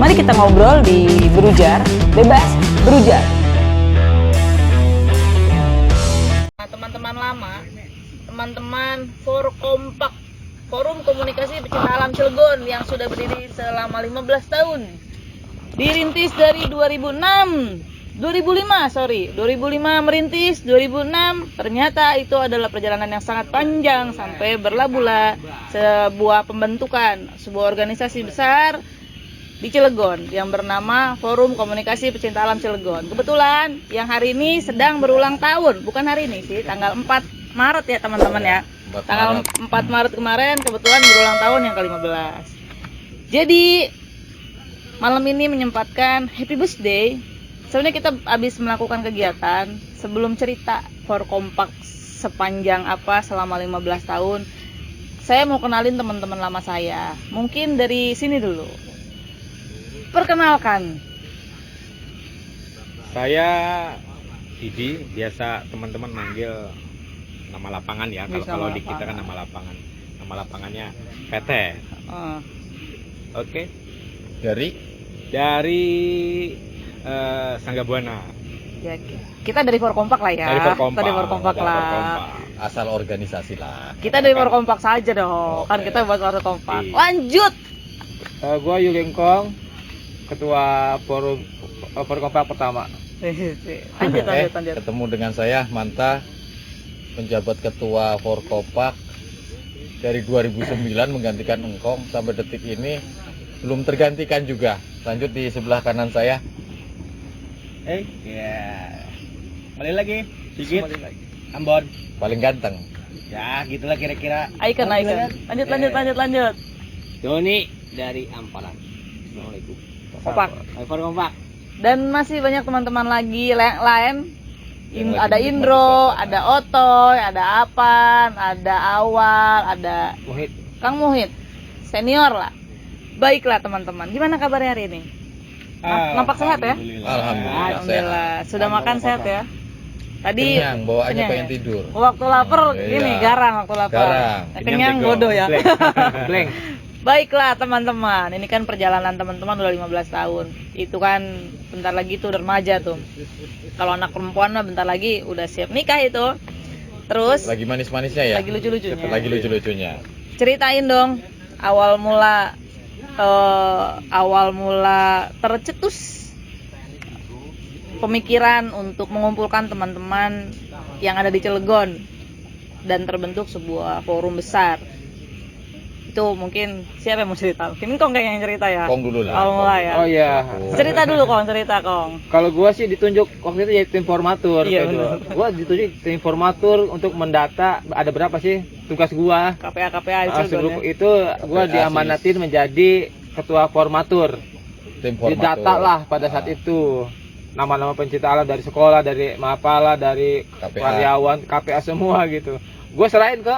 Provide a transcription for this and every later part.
Mari kita ngobrol di Berujar, bebas berujar. Nah, teman-teman lama, teman-teman Forkompak, Forum Komunikasi Pecinta Alam Cilegon yang sudah berdiri selama 15 tahun. Dirintis dari 2005 merintis, 2006 ternyata itu adalah perjalanan yang sangat panjang sampai berlabuh sebuah pembentukan sebuah organisasi besar di Cilegon yang bernama Forum Komunikasi Pecinta Alam Cilegon. Kebetulan yang hari ini sedang berulang tahun, bukan hari ini sih, tanggal 4 Maret ya teman-teman ya. Tanggal 4 Maret kemarin kebetulan berulang tahun yang ke-15. Jadi malam ini menyempatkan happy birthday. Sebenarnya kita habis melakukan kegiatan. Sebelum cerita Forkompak sepanjang apa selama 15 tahun, saya mau kenalin teman-teman lama saya. Mungkin dari sini dulu. Perkenalkan. Saya Didi, biasa teman-teman manggil nama lapangan ya. Kalau di kita kan nama lapangan. Nama lapangannya PT. Oke. Dari Sangga Buana. Ya, kita dari Forkompak lah ya. Kita dari Forkompak lah. Asal organisasi lah. Kita dari Forkompak saja dong. Kan kita buat Forkompak. Lanjut. Gua Yulingkong, ketua forum Forkompak pertama. Lanjut. Ketemu dengan saya Manta, penjabat ketua Forkompak dari 2009 menggantikan Engkong sampai detik ini belum tergantikan juga. Lanjut di sebelah kanan saya. Balik lagi, Sigit, Ambon, Paling ganteng. ya gitulah kira-kira. Icon. Lanjut. Doni dari Amparan. Assalamualaikum. Kompak. Dan masih banyak teman-teman lagi lain. Ada Indro, ada Otoy, ada Apan, ada Awal, ada Muhid. Kang Muhid, senior lah. Baiklah teman-teman, gimana kabarnya hari ini? Nampak sehat ya? Alhamdulillah. Sudah makan sehat ya? Tadi kenyang, bawaannya pengen tidur. Waktu lapar gini, garang waktu lapar. Kenyang bodoh ya. Blank. Baiklah teman-teman, ini kan perjalanan teman-teman udah 15 tahun. Itu kan bentar lagi tuh udah remaja tuh. Kalau anak perempuan mah bentar lagi udah siap nikah itu. Terus Lagi manis-manisnya ya? Lagi lucu-lucunya. Ceritain dong awal mula tercetus pemikiran untuk mengumpulkan teman-teman yang ada di Cilegon dan terbentuk sebuah forum besar. Itu mungkin siapa yang mau cerita? Mungkin Kong kayak yang cerita ya. Kong dulu lah. Awal mula ya. Oh iya. Cerita dulu Kong. Kalau gua sih ditunjuk waktu itu jadi tim formatur. Iya, gitu. benar. Gua ditunjuk tim formatur untuk mendata ada berapa sih tugas gua. KPA di Cilegon ya. Itu gua diamanatin menjadi ketua formatur. Tim formatur. Didata lah pada saat itu nama-nama pencinta alam dari sekolah, dari Mapala, dari karyawan, KPA semua gitu. Gue serahin ke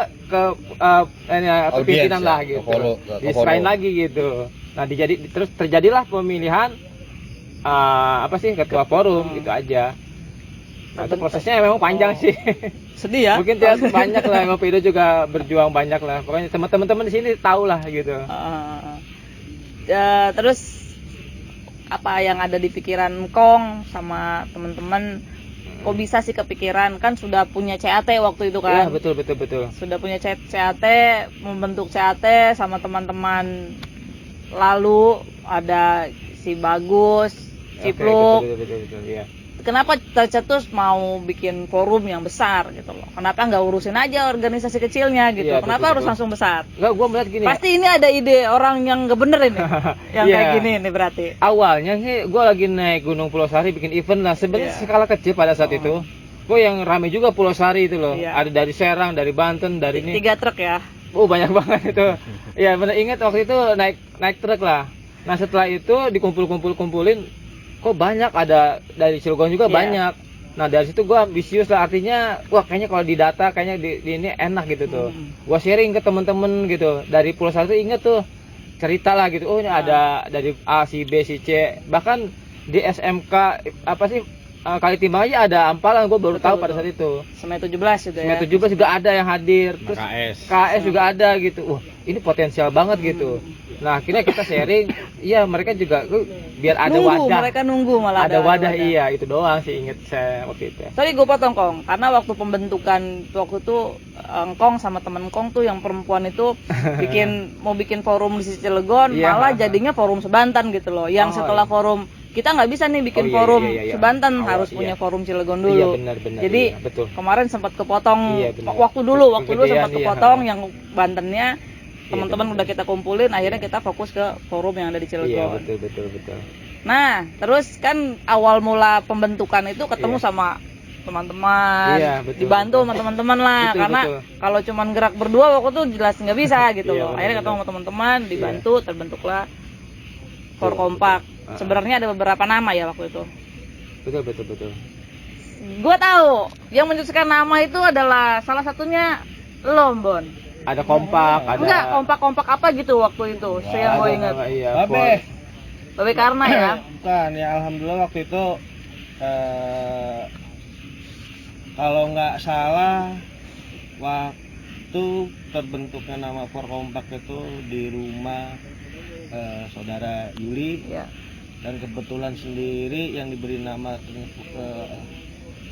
pimpinan lah gitu. Diserahin lagi gitu. Nah terus terjadilah pemilihan ketua forum gitu aja. Nah, itu prosesnya memang panjang sih. Sedih ya. Mungkin banyak lah, emang Pido juga berjuang banyak lah. Pokoknya teman-teman di sini tahu lah gitu. Terus apa yang ada di pikiran Kong sama teman-teman? Kok bisa sih kepikiran, kan sudah punya CAT waktu itu kan? Iya, betul. Sudah punya CAT, membentuk CAT sama teman-teman. Lalu ada si Bagus, Cipluk. Betul, ya. Kenapa tercetus mau bikin forum yang besar gitu loh? Kenapa nggak urusin aja organisasi kecilnya gitu? Iya, Kenapa harus langsung besar? Enggak, gua melihat gini. Pasti ini ada ide orang yang nggak bener ini, yang Iya. kayak gini ini berarti. Awalnya sih gue lagi naik Gunung Pulau Sari bikin event lah. Sebenarnya skala kecil pada saat itu. Gue yang rame juga Pulau Sari itu loh. Iya. Ada dari Serang, dari Banten, dari ini. 3 truk ya. Banyak banget itu. Ya bener, ingat waktu itu naik truk lah. Nah setelah itu dikumpulin, kok banyak, ada dari Cilegon juga banyak. Nah dari situ gue ambisius lah, artinya wah kayaknya kalau di data kayaknya di ini enak gitu tuh. Gue sharing ke temen-temen gitu. Dari Pulau Sari inget tuh cerita lah gitu. Oh ini ada dari A, si B, si C. Bahkan di SMK Kali Timbang aja ada ampalan, gue baru tahu pada saat itu. Semen 17 juga ya. Semen 17 juga ada yang hadir. Terus KS juga ada gitu. Wah, ini potensial banget gitu. Nah akhirnya kita sharing, iya mereka juga biar ada nunggu, wadah, mereka nunggu malah ada wadah, iya itu doang sih inget saya waktu itu. Tadi gue potong Kong, karena waktu pembentukan waktu itu Kong sama temen Kong tuh yang perempuan itu mau bikin forum di Cilegon, Iya. malah jadinya forum Sebantan gitu loh. Yang Oh, setelah iya. forum kita nggak bisa nih bikin Oh, iya, forum iya, iya. Sebantan, Awal, harus iya. punya forum Cilegon Iya dulu. benar-benar. Jadi iya, betul. kemarin sempat kepotong Iya, benar. waktu dulu Kegedean, sempat iya. kepotong yang Bantennya teman-teman benar. udah kita kumpulin, akhirnya kita fokus ke forum yang ada di Iya Cilegon. betul. Nah, terus kan awal mula pembentukan itu ketemu Iya. sama teman-teman, Iya, betul, dibantu betul. sama teman-teman lah, Betul, karena betul. kalau cuman gerak berdua waktu itu jelas nggak bisa gitu Iya, loh. Akhirnya ketemu sama teman-teman, dibantu, terbentuklah Forkompak. betul. Sebenarnya ada beberapa nama ya waktu itu. Betul. Gua tahu yang mencetuskan nama itu adalah salah satunya lo, Bon. Ada kompak, ada. Enggak, kompak-kompak apa gitu waktu itu. Saya mau ada ingat. nama, iya, Babe. Babe Karna ya. Bukan, ya alhamdulillah waktu itu kalau nggak salah waktu terbentuknya nama Forkompak itu di rumah saudara Yuli, Ya. dan kebetulan sendiri yang diberi nama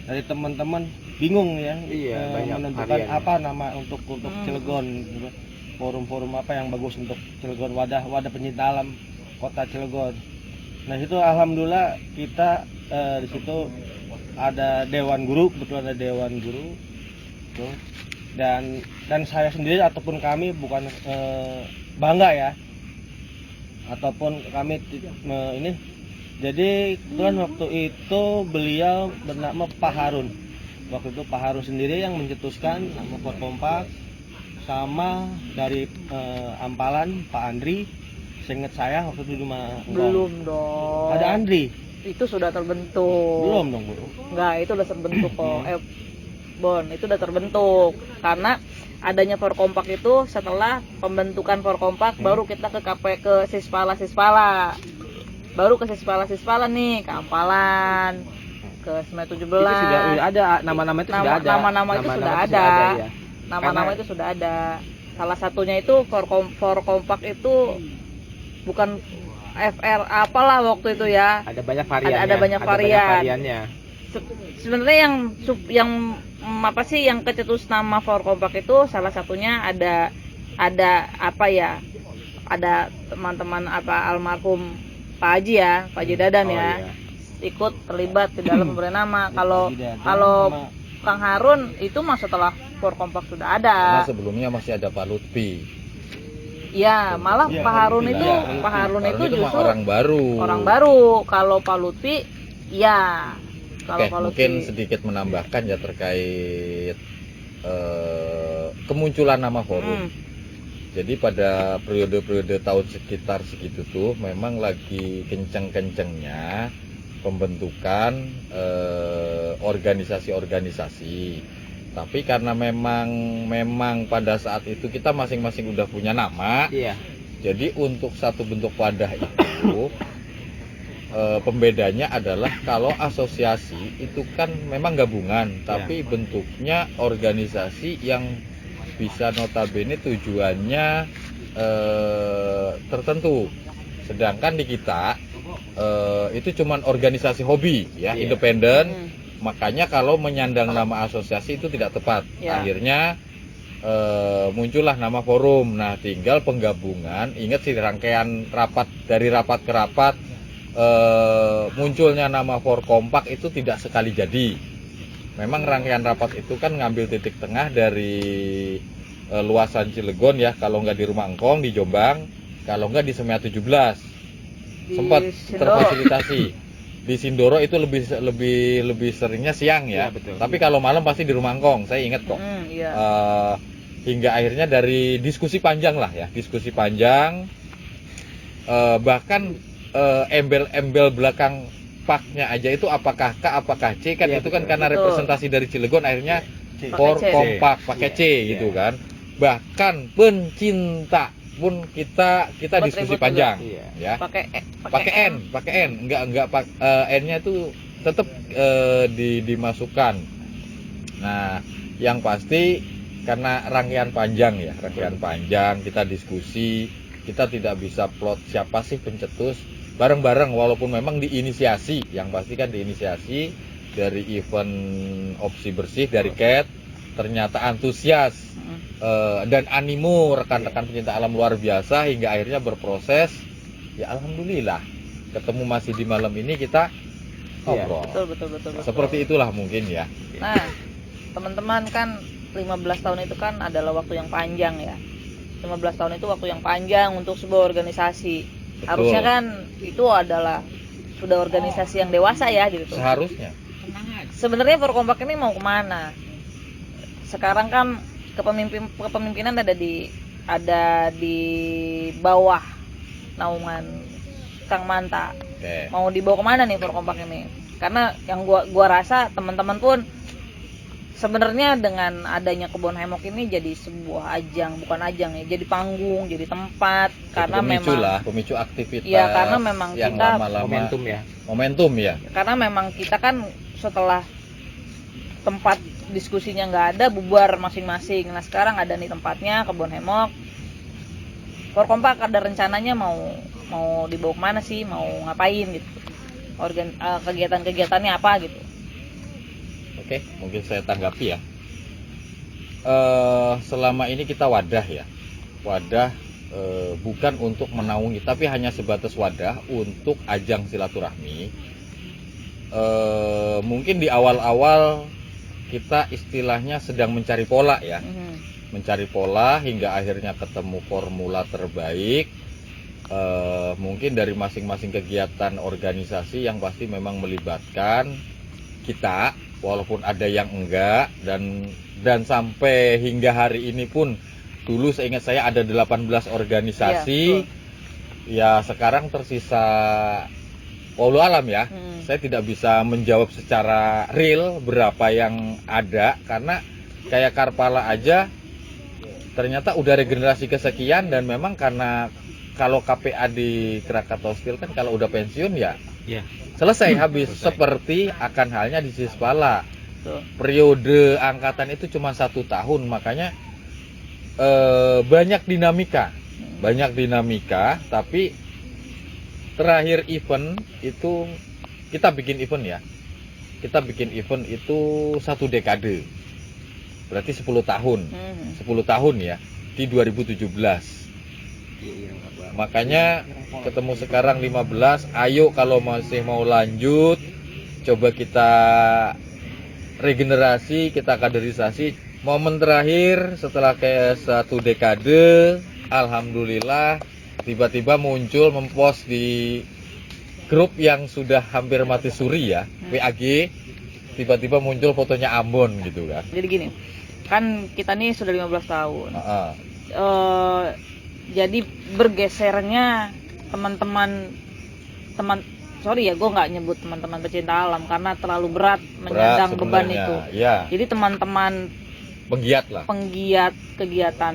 dari teman-teman bingung ya, Iya, banyak menentukan varian. apa nama untuk Cilegon, gitu. Forum-forum apa yang bagus untuk Cilegon, wadah pencinta alam kota Cilegon. Nah itu alhamdulillah kita di situ ada dewan guru, kebetulan ada dewan guru tuh. dan saya sendiri ataupun kami bukan bangga ya, ataupun kami ini, jadi kebetulan waktu itu beliau bernama Pak Harun. Waktu itu Pak Harun sendiri yang mencetuskan nama Forkompak, sama dari Ampalan Pak Andri. Seingat saya waktu itu cuma Belum dong. ada Andri. Itu sudah terbentuk. Belum dong, Bu. Enggak, itu udah terbentuk kok. Bon, itu udah terbentuk. Karena adanya Forkompak itu setelah pembentukan Forkompak baru kita ke Sispala. Baru ke Sispala nih, ke Ampalan, ke Semen 17. Itu sudah ada nama-nama itu sudah ada. Nama-nama itu sudah ada. ya. Nama-nama itu sudah ada. Salah satunya itu Forkompak itu bukan FR apalah waktu itu ya. Ada banyak variannya. Ada banyak varian. variannya. Sebenarnya yang apa sih yang kecetus nama Forkompak itu salah satunya ada apa ya? Ada teman-teman apa almarhum Pak Haji ya, Pak Haji Dadan Oh, ya. iya. Ikut terlibat di dalam pemberian nama. Kalau Pak Haji Dadan kalau sama- Kang Harun itu mah setelah Forkompak sudah Karena ada. sebelumnya masih ada Pak Lutfi. Ya, malah Iya, Pak Harun iya, itu iya. Pak Harun itu mah justru orang baru. orang baru. Kalau Pak Lutfi ya. Kalau Oke, Pak mungkin Lutfi sedikit menambahkan ya terkait kemunculan nama forum. Jadi pada periode-periode tahun sekitar segitu tuh memang lagi kenceng-kencengnya pembentukan organisasi-organisasi. Tapi karena memang pada saat itu kita masing-masing udah punya nama, Iya. jadi untuk satu bentuk wadah itu pembedanya adalah kalau asosiasi itu kan memang gabungan, tapi bentuknya organisasi yang bisa notabene tujuannya tertentu. Sedangkan di kita itu cuman organisasi hobi ya, Iya. independen. Makanya kalau menyandang nama asosiasi itu tidak tepat. Ya. Akhirnya muncullah nama forum. Nah, tinggal penggabungan. Ingat sih rangkaian rapat dari rapat ke rapat munculnya nama Forkompak itu tidak sekali jadi. Memang rangkaian rapat itu kan ngambil titik tengah dari luasan Cilegon ya. Kalau nggak di Rumah Engkong di Jombang, kalau nggak di Semea 17. Di Sempat Sindoro. terfasilitasi. Di Sindoro itu lebih seringnya siang ya. Iya, betul. Tapi kalau malam pasti di Rumah Engkong, saya ingat kok. Iya. Hingga akhirnya dari diskusi panjang lah ya, diskusi panjang, bahkan embel-embel belakang paknya aja itu apakah K apakah C kan, Iya, itu kan betul. karena Betul. representasi dari Cilegon akhirnya C. Forkompak pakai C Iya, gitu iya. kan. Bahkan pencinta pun kita Buat diskusi ribut panjang juga. ya. pakai Pakai N, enggak N-nya itu tetap dimasukkan. Nah, yang pasti karena rangkaian panjang ya, rangkaian panjang kita diskusi, kita tidak bisa plot siapa sih pencetus bareng-bareng, walaupun memang diinisiasi, yang pasti kan diinisiasi dari event opsi bersih dari CAT, ternyata antusias dan animo rekan-rekan pencinta alam luar biasa hingga akhirnya berproses. Ya alhamdulillah ketemu masih di malam ini kita ngobrol. Betul. Seperti itulah mungkin ya. Nah, teman-teman kan 15 tahun itu kan adalah waktu yang panjang ya. 15 tahun itu waktu yang panjang untuk sebuah organisasi. Betul. Harusnya kan itu adalah sudah organisasi yang dewasa ya gitu. Seharusnya. Sebenarnya Forkompak ini mau kemana? Sekarang kan kepemimpinan ada di bawah naungan Kang Manta. Oke. Mau dibawa kemana nih Forkompak ini? Karena yang gua rasa teman-teman pun sebenarnya dengan adanya Kebun Hemok ini jadi sebuah ajang, bukan ajang ya, jadi panggung, jadi tempat, karena pemicu memang lah, pemicu aktivitas. ya karena memang yang kita lama-lama Momentum ya. karena memang kita kan setelah tempat diskusinya nggak ada, bubar masing-masing. Nah sekarang ada nih tempatnya Kebun Hemok. Forkompak ada rencananya mau dibawa kemana sih, mau ngapain gitu, kegiatan-kegiatannya apa gitu. Oke, mungkin saya tanggapi ya. Selama ini kita wadah ya, bukan untuk menaungi, tapi hanya sebatas wadah untuk ajang silaturahmi. Mungkin di awal-awal kita istilahnya sedang mencari pola ya, mencari pola hingga akhirnya ketemu formula terbaik. Mungkin dari masing-masing kegiatan organisasi yang pasti memang melibatkan kita, walaupun ada yang enggak, dan sampai hingga hari ini pun dulu seingat saya ada 18 organisasi ya sekarang tersisa wallahu alam ya. Saya tidak bisa menjawab secara real berapa yang ada, karena kayak Karpala aja ternyata udah regenerasi kesekian, dan memang karena kalau KPA di Krakatau Steel kan kalau udah pensiun ya selesai habis. Seperti akan halnya di Sispala. Periode angkatan itu cuma 1 tahun, makanya banyak dinamika, tapi terakhir event itu kita bikin event itu 1 dekade, berarti 10 tahun, 10 tahun ya, di 2017. Makanya ketemu sekarang 15, ayo kalau masih mau lanjut, coba kita regenerasi, kita kaderisasi. Momen terakhir setelah kayak 1 dekade, alhamdulillah tiba-tiba muncul mempost di grup yang sudah hampir mati suri ya, WAG, tiba-tiba muncul fotonya Ambon gitu kan. Jadi gini, kan kita nih sudah 15 tahun. Jadi bergesernya sorry ya, gue nggak nyebut teman-teman pecinta alam karena terlalu berat menyandang beban itu. Ya. Jadi teman-teman penggiat kegiatan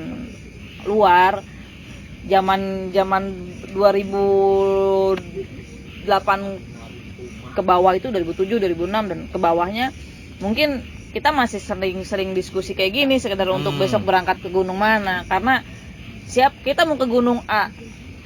luar zaman 2008 ke bawah itu, 2007, 2006 dan ke bawahnya, mungkin kita masih sering diskusi kayak gini sekedar untuk besok berangkat ke gunung mana, karena kita mau ke gunung A,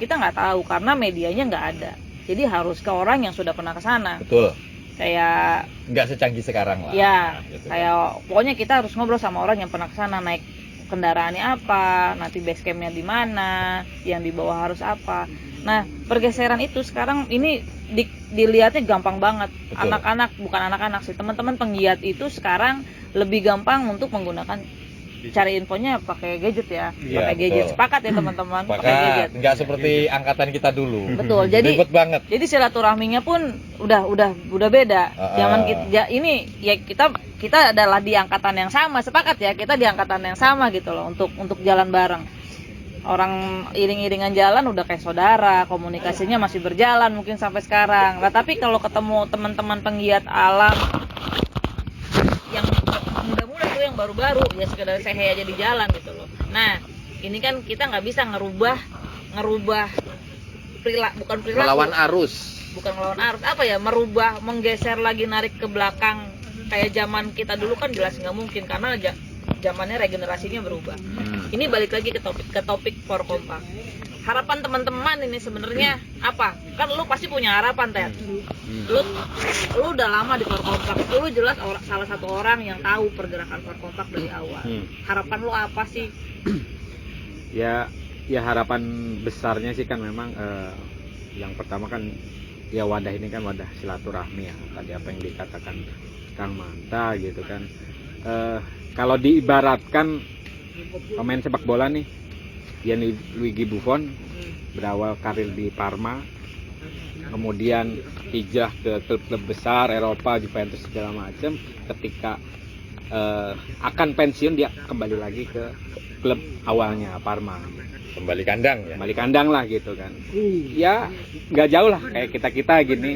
kita nggak tahu karena medianya nggak ada. Jadi harus ke orang yang sudah pernah ke sana. Betul. Kayak nggak secanggih sekarang lah. Ya, gitu. kayak pokoknya kita harus ngobrol sama orang yang pernah ke sana, naik kendaraannya apa, nanti base campnya di mana, yang di bawah harus apa. Nah, pergeseran itu sekarang ini dilihatnya gampang banget. Betul. Anak-anak, bukan anak-anak sih, teman-teman penggiat itu sekarang lebih gampang untuk menggunakan, cari infonya pakai gadget ya, pakai gadget. Betul. Sepakat ya teman-teman, pakai gadget. Nggak seperti angkatan kita dulu. Betul. Jadi ribet banget. Jadi silaturahminya pun udah beda. Zaman kita ini ya, kita adalah di angkatan yang sama, sepakat ya, kita di angkatan yang sama gitu loh, untuk jalan bareng. Orang iring-iringan jalan udah kayak saudara, komunikasinya masih berjalan mungkin sampai sekarang. Nah, tapi kalau ketemu teman-teman penggiat alam yang muda-muda tuh, yang baru-baru, ya sekedar sehe aja di jalan gitu loh. Nah, ini kan kita nggak bisa ngerubah bukan perilaku, Melawan arus. bukan melawan arus, apa ya, merubah, menggeser lagi, narik ke belakang kayak zaman kita dulu kan jelas nggak mungkin, karena zamannya regenerasinya berubah. Ini balik lagi ke topik Forkompak. harapan teman-teman ini sebenarnya apa? Kan lu pasti punya harapan, Ted. Lu udah lama di Forkompak, lu jelas salah satu orang yang tahu pergerakan Forkompak dari awal. Harapan lu apa sih? Ya harapan besarnya sih kan memang yang pertama kan ya wadah ini kan wadah silaturahmi ya, tadi apa yang dikatakan Kang Manta gitu kan. Kalau diibaratkan pemain sepak bola nih, Gianluigi Buffon berawal karir di Parma, kemudian hijrah ke klub-klub besar Eropa, Juventus segala macam. Ketika akan pensiun dia kembali lagi ke klub awalnya Parma, Kembali kandang ya. kembali kandang lah gitu kan. Ya nggak jauh lah kayak kita gini.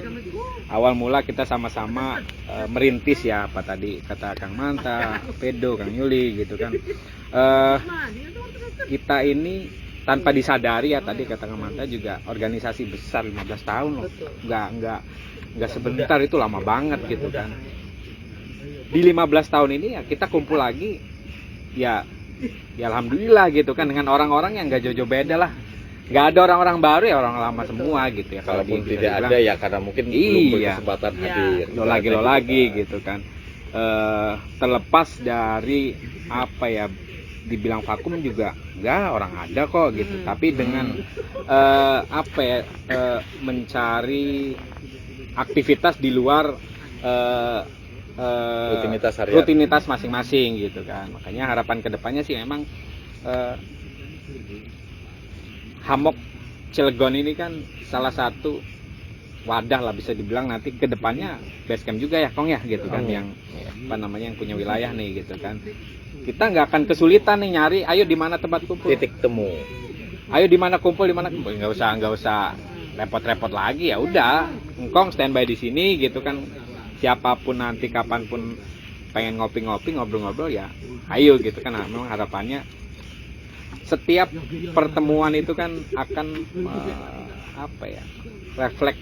Awal mula kita sama-sama merintis ya, apa tadi kata Kang Manta, Pedo, Kang Yuli gitu kan. Kita ini tanpa disadari ya, tadi kata Kang Manta juga organisasi besar 15 tahun loh. Nggak sebentar, itu lama banget gitu kan. Di 15 tahun ini ya kita kumpul lagi ya alhamdulillah gitu kan, dengan orang-orang yang nggak jauh-jauh beda lah. Nggak ada orang-orang baru ya, orang lama semua gitu ya. Kalaupun bisa tidak dibilang. ada ya karena mungkin belum berkesempatan hadir. Lo lagi gitu kan. Terlepas dari apa ya, dibilang vakum juga enggak, orang ada kok gitu. Tapi dengan apa ya, mencari aktivitas di luar rutinitas masing-masing gitu kan. Makanya harapan kedepannya sih memang Hamok Cilegon ini kan salah satu wadah lah, bisa dibilang nanti kedepannya base camp juga ya Kong ya gitu kan, yang apa namanya, yang punya wilayah nih gitu kan. Kita nggak akan kesulitan nih nyari, ayo di mana tempat kumpul, Titik temu. ayo di mana kumpul, nggak usah repot-repot lagi, ya udah engkong standby di sini gitu kan. Siapapun nanti kapanpun pengen ngopi-ngopi, ngobrol-ngobrol ya ayo gitu kan. Nah, memang harapannya setiap pertemuan itu kan akan apa ya, refleks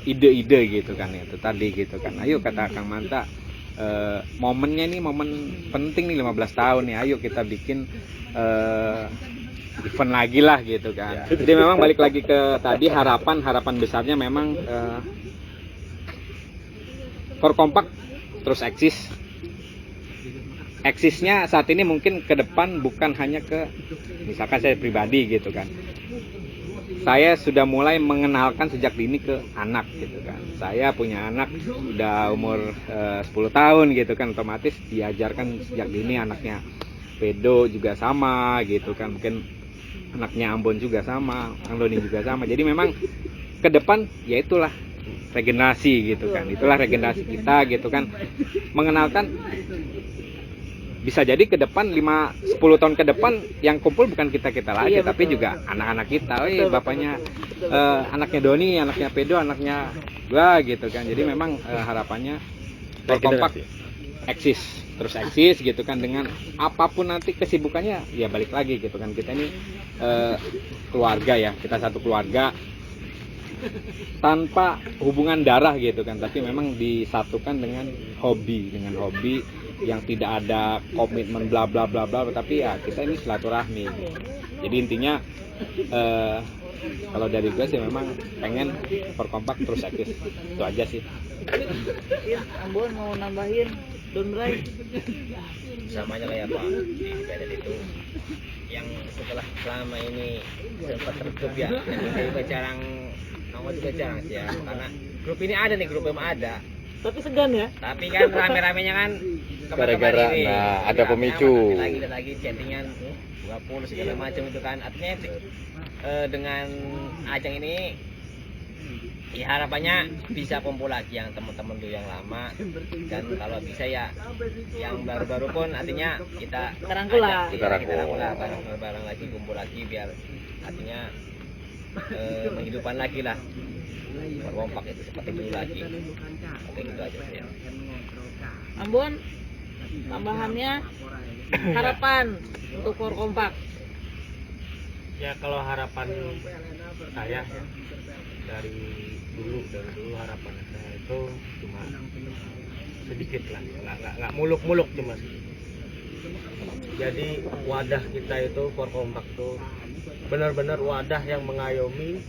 ide-ide gitu kan, itu tadi gitu kan. Ayo kata Kang Manta, momennya nih momen penting nih 15 tahun nih, ayo kita bikin event lagi lah gitu kan. Jadi memang balik lagi ke tadi, harapan besarnya memang Forkompak terus eksis. Eksisnya saat ini mungkin ke depan bukan hanya ke, misalkan saya pribadi gitu kan, saya sudah mulai mengenalkan sejak dini ke anak gitu kan. Saya punya anak udah umur 10 tahun gitu kan, otomatis diajarkan sejak dini. Anaknya Pedo juga sama gitu kan, mungkin anaknya Ambon juga sama, Andoni juga sama. Jadi memang ke depan ya itulah regenerasi gitu kan, itulah regenerasi kita gitu kan, mengenalkan. Bisa jadi ke depan 5-10 tahun ke depan yang kumpul bukan kita lagi, tapi juga anak-anak kita. Bapaknya anaknya Doni, anaknya Pedo, anaknya gua gitu kan. Jadi memang harapannya Forkompak terus eksis gitu kan, dengan apapun nanti kesibukannya ya balik lagi gitu kan. Kita ini keluarga ya, kita satu keluarga tanpa hubungan darah gitu kan, tapi memang disatukan dengan hobi yang tidak ada komitmen bla bla bla bla, tapi ya kita ini silaturahmi. Jadi intinya kalau dari gue sih memang pengen Forkompak terus eksis, itu aja sih. Ambon mau nambahin Don Bray? Samanya kayak Pak di PDT itu, yang setelah selama ini sempat tertutup ya, dan kita juga jarang sih ya, karena grup ini ada nih, grup yang ada, Tapi segan ya? tapi kan rame-ramenya kan Gara-gara, nah, ada pemicu. lagi chattingan 20 segala macam itu kan. Artinya dengan ajang ini ya harapannya bisa kumpul lagi yang teman-teman tuh yang lama, dan kalau bisa ya yang baru-baru pun artinya kita Rangkul lah. kita rangkul lah, bareng-bareng lagi, kumpul lagi, biar artinya menghidupkan lagi lah Forkompak itu seperti dulu lagi. Oke, gitu aja ya. Ambon, tambahannya harapan untuk Forkompak. Ya kalau harapan saya ya, dari dulu harapan saya itu cuma sedikit lah, nggak muluk-muluk, cuma sedikit. Jadi wadah kita itu Forkompak tuh benar-benar wadah yang mengayomi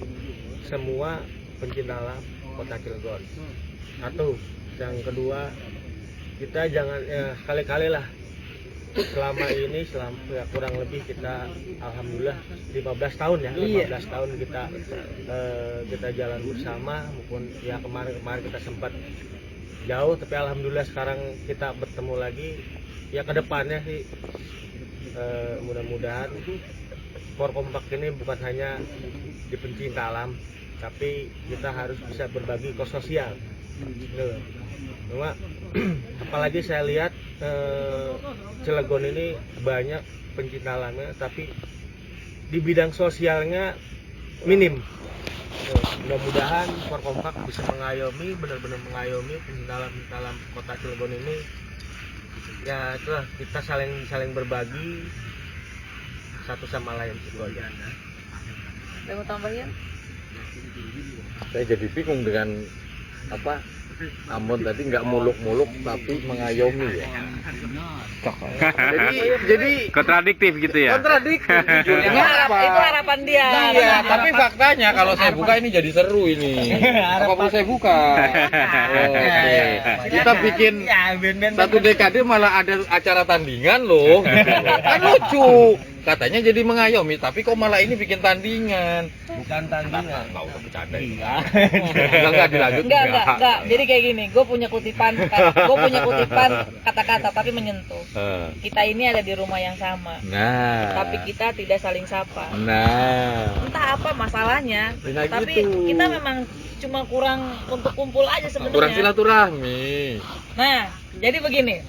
semua pencinta alam Kota Cilegon. Satu, yang kedua, kita jangan sekali-kali lah selama ini ya kurang lebih kita alhamdulillah 15 tahun ya, 15 tahun kita jalan bersama, maupun ya kemarin kita sempat jauh, tapi alhamdulillah sekarang kita bertemu lagi. Ya kedepannya sih mudah-mudahan Forkompak ini bukan hanya di pencinta alam, tapi kita harus bisa berbagi ke sosial. Cuma apalagi saya lihat Cilegon ini banyak pencinta alamnya, tapi di bidang sosialnya minim. Mudah-mudahan Forkompak bisa mengayomi, benar-benar mengayomi pencinta alam Kota Cilegon ini. Ya itulah, kita saling berbagi satu sama lain, itu aja. Ada mau tambahin? Saya jadi bingung dengan apa Ambon tadi nggak muluk-muluk tapi mengayomi ya. jadi Kontradiktif gitu ya. kontradiktif. Itu harapan dia. Iya, tapi faktanya kalau saya buka ini jadi seru ini. Apa perlu saya buka? Oke. Kita bikin satu dekade malah ada acara tandingan loh. Kan lucu. Katanya jadi mengayomi, tapi kok malah ini bikin tandingan. Bukan tandingan. Nggak usah bercanda. Enggak dilanjut. Enggak. Jadi kayak gini, gue punya kutipan kata-kata tapi menyentuh. Kita ini ada di rumah yang sama, Nah. tapi kita tidak saling sapa. Nah. Entah apa masalahnya, Nah, tapi gitu. kita memang cuma kurang untuk kumpul aja Kurang sebenarnya. silaturahmi. Nah, jadi begini,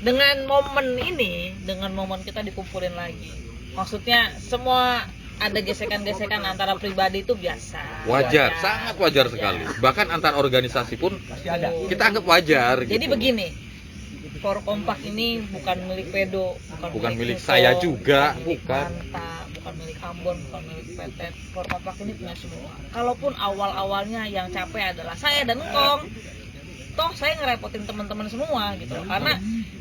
dengan momen kita dikumpulin lagi. Maksudnya semua ada gesekan-gesekan antara pribadi itu biasa. Wajar, sangat wajar sekali. Bahkan antar organisasi pun kita anggap wajar. Jadi gitu. begini, Forkompak ini bukan milik Pedo, Bukan milik Engkong, saya juga, milik bukan. Manta, bukan milik Ambon, bukan milik PT. Forkompak ini punya semua. Kalaupun awal-awalnya yang capek adalah saya dan Engkong, toh saya ngerepotin teman-teman semua gitu.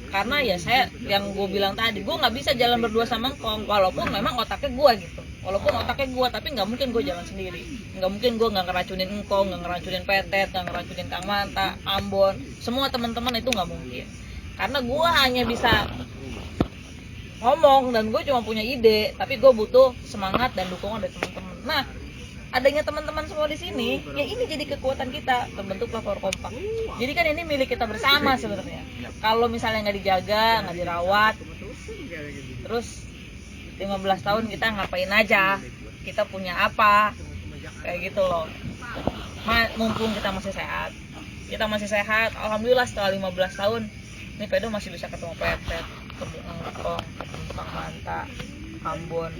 Karena ya saya yang gue bilang tadi, gue nggak bisa jalan berdua sama Engkong, walaupun memang otaknya gue gitu. Walaupun otaknya gue, tapi nggak mungkin gue jalan sendiri. Nggak mungkin gue nggak ngeracunin Engkong, nggak ngeracunin Petet, nggak ngeracunin Kang Manta, Ambon, semua teman-teman itu nggak mungkin. Karena gue hanya bisa ngomong dan gue cuma punya ide, tapi gue butuh semangat dan dukungan dari teman-teman. Nah, adanya teman-teman semua di sini, ya ini jadi kekuatan kita, terbentuklah Forkompak. Jadi kan ini milik kita bersama sebenarnya. Kalau misalnya nggak dijaga, nggak dirawat, terus 15 tahun kita ngapain aja, kita punya apa, kayak gitu loh. Mumpung kita masih sehat, alhamdulillah setelah 15 tahun, ini Pedo masih bisa ketemu Petet, ketemu Engkong, ketemu Kang Manta, Ambon,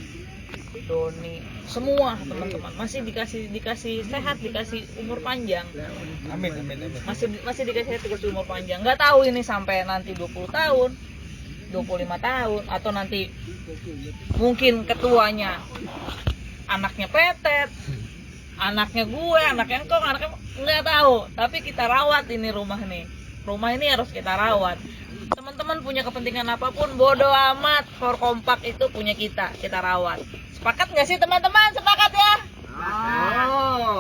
Doni, semua teman-teman masih dikasih sehat, dikasih umur panjang. Amin. Masih dikasih umur panjang. Nggak tahu ini sampai nanti 20 tahun, 25 tahun, atau nanti mungkin ketuanya anaknya Petet, anaknya gue, anaknya Engkong, anaknya nggak tahu. Tapi kita rawat ini rumah ini harus kita rawat. Teman-teman punya kepentingan apapun, bodoh amat, Forkompak itu punya kita rawat. Sepakat nggak sih teman-teman? Sepakat ya?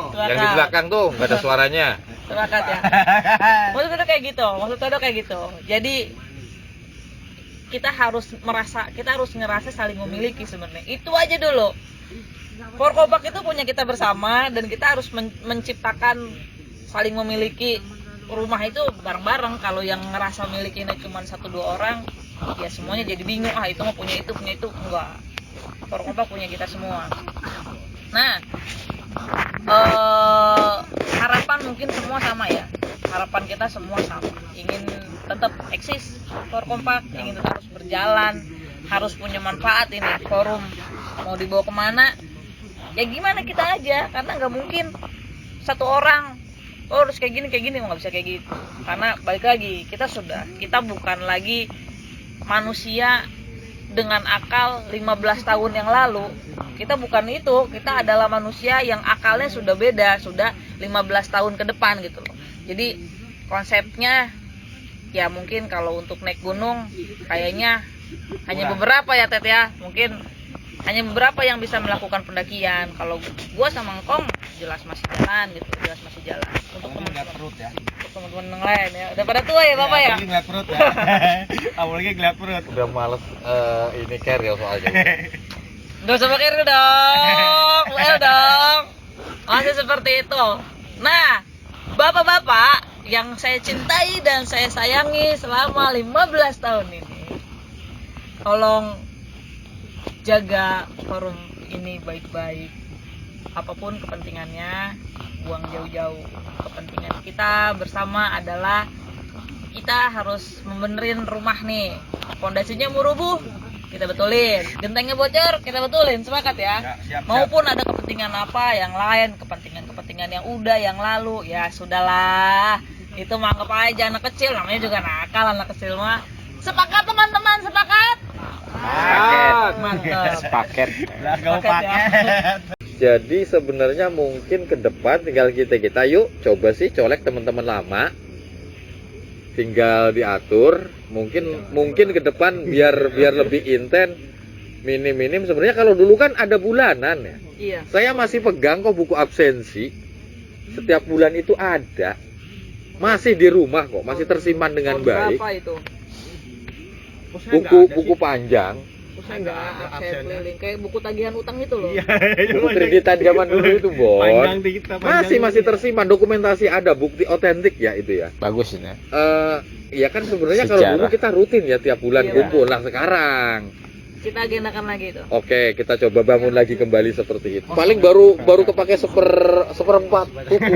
Sepakat. Yang di belakang tuh nggak ada suaranya. Sepakat ya? Maksudnya kayak gitu. Jadi kita harus ngerasa saling memiliki sebenarnya. Itu aja dulu. Forkompak itu punya kita bersama, dan kita harus menciptakan saling memiliki. Rumah itu bareng-bareng. Kalau yang ngerasa milikinya cuma 1-2 orang, ya semuanya jadi bingung. Itu mah punya itu. Enggak. Forkompak punya kita semua. Nah, harapan mungkin semua sama ya. Harapan kita semua sama. Ingin tetap eksis Forkompak, ingin tetap harus berjalan, harus punya manfaat ini forum. Mau dibawa kemana? Ya gimana kita aja, karena nggak mungkin satu orang harus kayak gini, nggak bisa kayak gitu. Karena balik lagi, kita bukan lagi manusia dengan akal 15 tahun yang lalu. Kita bukan itu, kita adalah manusia yang akalnya sudah beda, sudah 15 tahun ke depan gitu loh. Jadi konsepnya ya mungkin kalau untuk naik gunung kayaknya hanya beberapa ya Tet ya. Mungkin hanya beberapa yang bisa melakukan pendakian. Kalau gua sama Ngkong jelas masih jalan gitu, jelas masih jalan. Untuk ngeliat perut ya. teman-teman yang lain ya, udah pada tua ya bapak ya. Apalagi ngeliat perut ya. Apalagi ngeliat perut. Udah males ini keril soalnya. Gak usah pakai dong, well dong. Masih seperti itu. Nah, bapak-bapak yang saya cintai dan saya sayangi selama 15 tahun ini, tolong jaga forum ini baik-baik. Apapun kepentingannya, buang jauh-jauh. Kepentingan kita bersama adalah kita harus membenerin rumah nih. Pondasinya mau rubuh, kita betulin. Gentengnya bocor, kita betulin. Sepakat ya? Siap. Maupun ada kepentingan apa yang lain, kepentingan yang udah, yang lalu, ya sudahlah. Itu mah anggap aja anak kecil, namanya juga nakal anak kecil mah. Sepakat teman-teman, sepakat? Mantap. Paket. Lah kau Paket ya. paket. Jadi sebenarnya mungkin ke depan tinggal kita yuk coba sih colek teman-teman lama, tinggal diatur. Mungkin ke depan biar lebih intens, minim sebenarnya. Kalau dulu kan ada bulanan ya. Iya. Saya masih pegang kok buku absensi, setiap bulan itu ada, masih di rumah kok, masih tersimpan dengan baik. Berapa itu? Buku panjang, Saya nggak ada, saya keliling kayak buku tagihan utang itu loh. buku kreditan zaman dulu itu, Bon. Panjang kita, Masih tersimpan, dokumentasi ada, bukti otentik ya itu ya. Bagus ini. Iya kan sebenarnya kalau Sejarah. dulu kita rutin ya tiap bulan Iya. kumpul. Nah sekarang, Kita agendakan lagi itu. oke, kita coba bangun lagi kembali seperti itu. Paling baru kepake seperempat buku.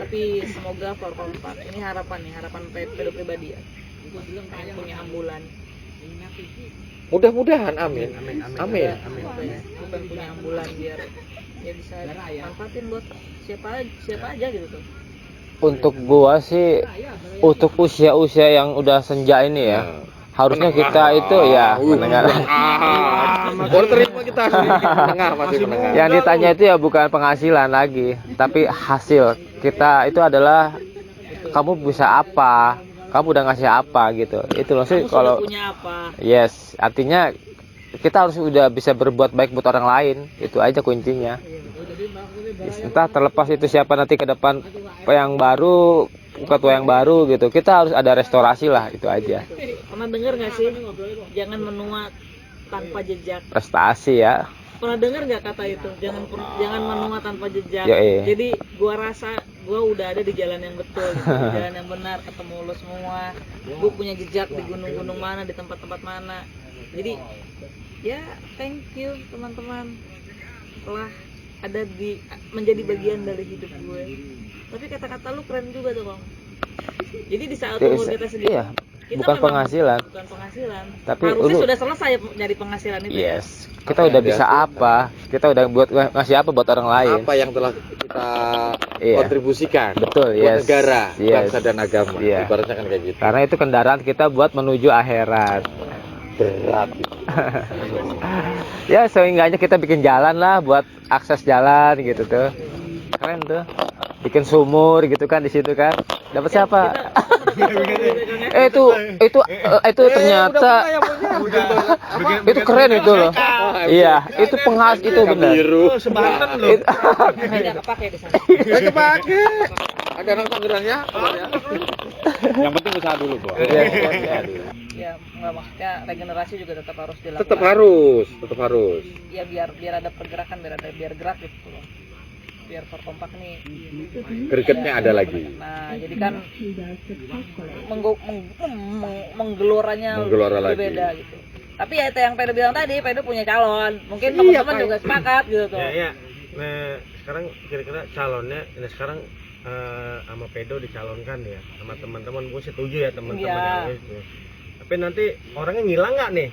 Tapi semoga Forkompak ini harapan pedo pribadi ya. Pengen punya ambulan. Mudah-mudahan, amin. Amin. Bukan punya ambulan biar ya bisa manfaatin buat siapa aja gitu tuh. Untuk gua sih, untuk usia-usia yang udah senja ini ya, harusnya kita itu ya mendengar. Baru terima kita mendengar, masih mendengar. Yang ditanya itu ya bukan penghasilan lagi, tapi hasil. Kita itu adalah kamu bisa apa, kamu udah ngasih apa gitu. Itu loh sih Kamu kalau sudah punya apa? yes, artinya kita harus udah bisa berbuat baik buat orang lain. Itu aja kuncinya. Entah terlepas itu siapa nanti ke depan yang baru, ketua yang baru gitu, kita harus ada restorasi lah, itu aja. Pernah dengar nggak sih jangan menua tanpa jejak? Prestasi ya. Pernah dengar nggak kata itu? Jangan menua tanpa jejak. Yoi. Jadi gua rasa gua udah ada di jalan yang betul, gitu. Di jalan yang benar, ketemu lo semua. Gua punya jejak di gunung-gunung mana, di tempat-tempat mana. Jadi ya thank you teman-teman telah ada menjadi bagian dari hidup gue. Tapi kata-kata lu keren juga tuh, Bang. Jadi di saat umur kita sendiri, Iya, kita bukan memang penghasilan. bukan penghasilan. Tapi harusnya lu- sudah selesai nyari penghasilan itu. Ya. Yes, kita udah bisa apa? Kita udah buat ngasih apa buat orang lain? Apa yang telah kita Iya. kontribusikan Betul, buat yes. negara, Yes. bangsa dan agama. Iya. Ibaratnya kan kayak gitu. Karena itu kendaraan kita buat menuju akhirat. Berat. Ya seenggaknya kita bikin jalan lah buat akses jalan gitu tuh. Keren tuh. Bikin sumur gitu kan di situ kan. Dapat siapa? itu ternyata itu keren itu loh. Iya, itu itu benar. Biru. Sebanten loh. Tidak kepake di sana. Kepake. Ada anak Tangerangnya. Yang penting usaha dulu, Bro. Ya nggak, maksudnya regenerasi juga tetap harus dilakukan. Tetap harus. Ya biar ada pergerakan, biar gerak gitu loh. Biar Forkompak nih Gregetnya ada lagi. nah jadi kan menggeloranya Menggelora lagi. berbeda gitu. Tapi ya itu yang Pedro bilang tadi, Pedro punya calon, mungkin Iya, teman-teman Pak. juga sepakat gitu tuh. Ya. Nah, sekarang kira-kira calonnya ini sekarang sama Pedo dicalonkan ya, sama teman-teman. Gue setuju ya teman-teman Iya. yang itu. Tapi nanti orangnya ngilang nggak nih?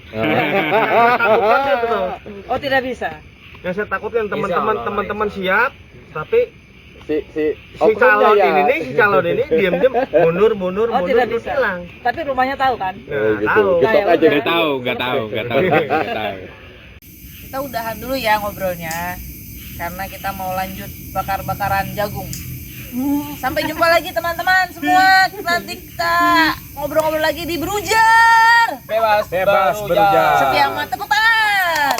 Oh tidak bisa. Yang saya takutkan Insya Allah, teman-teman insya Allah. siap, tapi Si si calon ya. ini diam-diam mundur Oh tidak terus bisa. hilang. Tapi rumahnya tahu kan? Oh, gitu. Tahu. Getok Kayak aja. udah. Nggak tahu. Kita udahan dulu ya ngobrolnya, karena kita mau lanjut bakar-bakaran jagung. Sampai jumpa lagi teman-teman semua. Nanti kita ngobrol-ngobrol lagi di Berujar. Bebas Berujar. Setia mata tepuk tangan.